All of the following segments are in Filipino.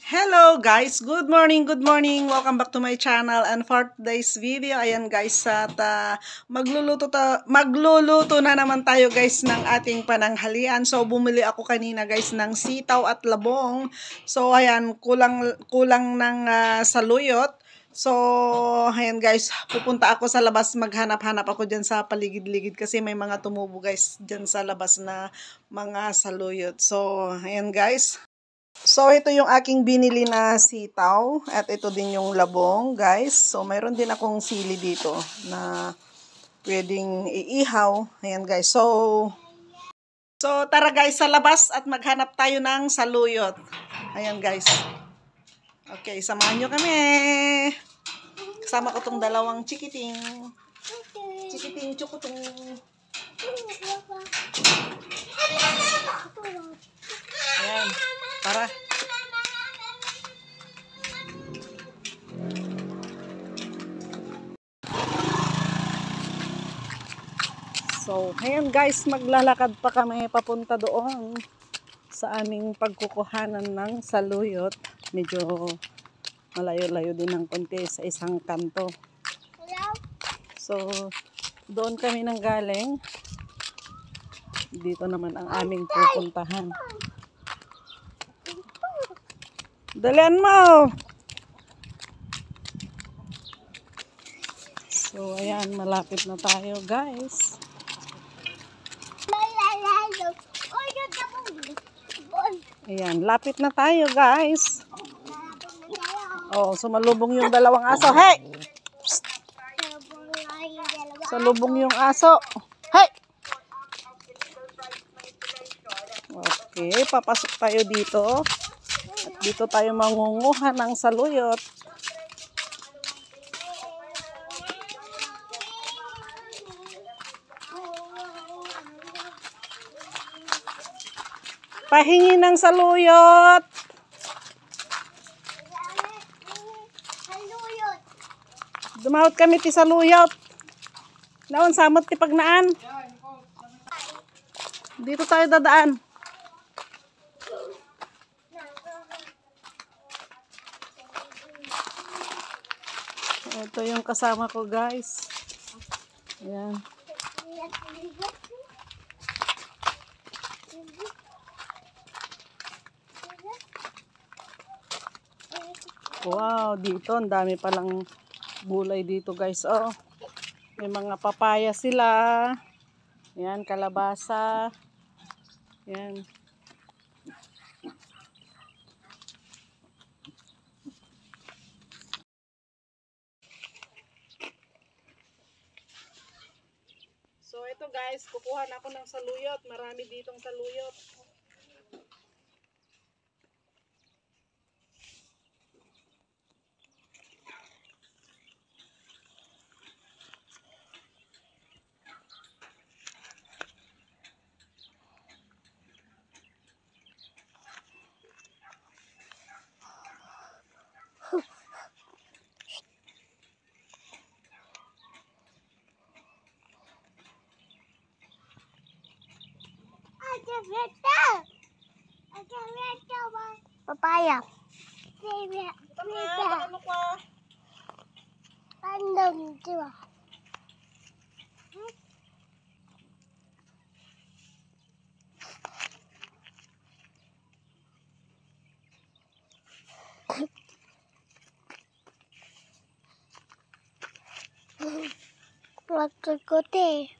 Hello guys, good morning, good morning. Welcome back to my channel. And for today's video, ayan guys, at magluluto na naman tayo guys ng ating pananghalian. So bumili ako kanina guys ng sitaw at labong. So ayan, kulang ng saluyot. So ayan guys, pupunta ako sa labas, maghanap-hanap ako diyan sa paligid-ligid kasi may mga tumubo guys diyan sa labas na mga saluyot. So ayan guys. So, ito yung aking binili na sitaw. At ito din yung labong, guys. So, mayroon din akong sili dito na pwedeng iihaw. Ayan, guys. So tara guys sa labas at maghanap tayo ng saluyot. Ayan, guys. Okay, samahan nyo kami. Kasama ko tong dalawang chikiting. Chikiting, chukutung. Ayan. Tara. So, ayan guys, maglalakad pa kami papunta doon sa aming pagkukuhanan ng saluyot. Medyo malayo-layo din ng konti sa isang kanto. So, doon kami nang galing. Dito naman ang aming pupuntahan. Dalian mo! So, ayan, malapit na tayo, guys. Ayan, lapit na tayo, guys. Oh, sumalubong yung dalawang aso. Hey! Psst! Salubong yung aso. Hey! Okay, papasok tayo dito. At dito tayo mangunguha ng saluyot. Pahingi ng saluyot. Dumawat kami ti saluyot. Naon samot ti pagnaan. Dito tayo dadaan. Ito yung kasama ko, guys. Ayan. Wow, dito ang dami palang gulay dito, guys. Oh, may mga papaya sila. Ayan, kalabasa. Ayan. So, ito guys, kukuha na ako ng saluyot. Marami ditong saluyot. Papaya. Random, diba? Pagkakote.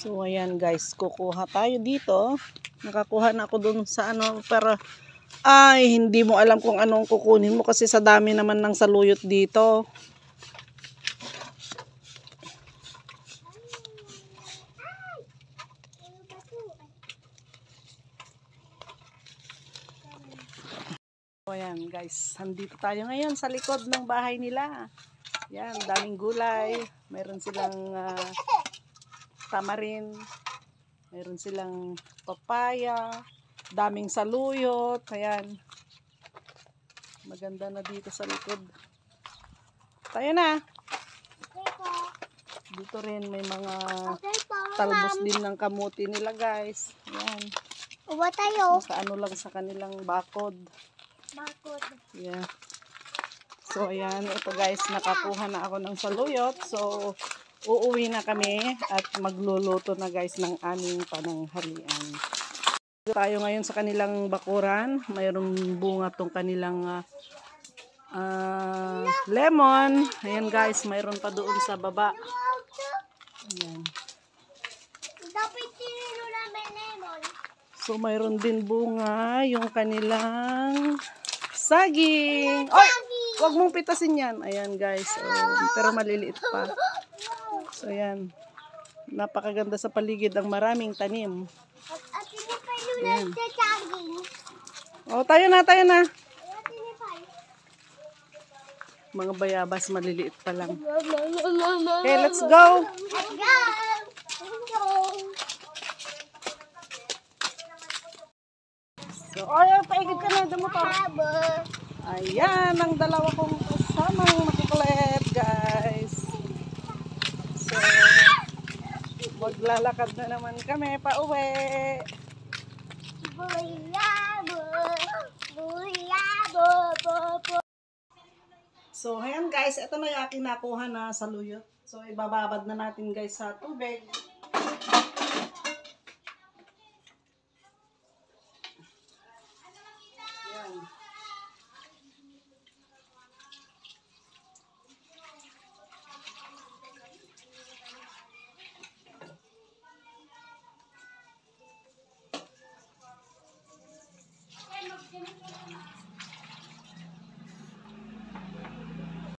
So, ayan guys, kukuha tayo dito. Nakakuha na ako dun sa ano, pero ay, hindi mo alam kung anong kukunin mo kasi sa dami naman ng saluyot dito. So ayan guys, nandito tayo ngayon sa likod ng bahay nila. Yan, daming gulay. Meron silang tamarin. Meron silang papaya. Daming saluyot. Ayan. Maganda na dito sa likod. Tayo na. Okay po. Dito rin may mga Okay po, talbos ma'am. din ng kamuti nila guys. Ayan. Uwa tayo. Nakaano lang sa kanilang bakod. Bakod. Yeah. So, ayan. Ito guys, nakakuha na ako ng saluyot. So, uuwi na kami at magluluto na guys ng aming pananghalian. Tayo ngayon sa kanilang bakuran. Mayroong bunga tong kanilang lemon. Ayan guys, mayroon pa doon sa baba. Ayan. Dapat tinino namin lemon. So, mayroon din bunga yung kanilang saging. Oy! Huwag mong pitasin yan. Ayan guys. Pero maliliit pa. So, ayan. Napakaganda sa paligid. Ang maraming tanim. At tinipay nyo na sa saging. O, tayo na, tayo na. At tinipay. Mga bayabas, maliliit pa lang. Okay, Okay, let's go. Let's go. Let's go. So, ay, paigid ka na. Damo pa. Habo. Ayan, ang dalawa kong kasamang makukulit, guys. So, maglalakad na naman kami pa uwi. Buyabo. Buyabo. Bobo. So, ayan guys, ito na yung aking nakuha na saluyot. So, ibababad na natin guys sa tubig.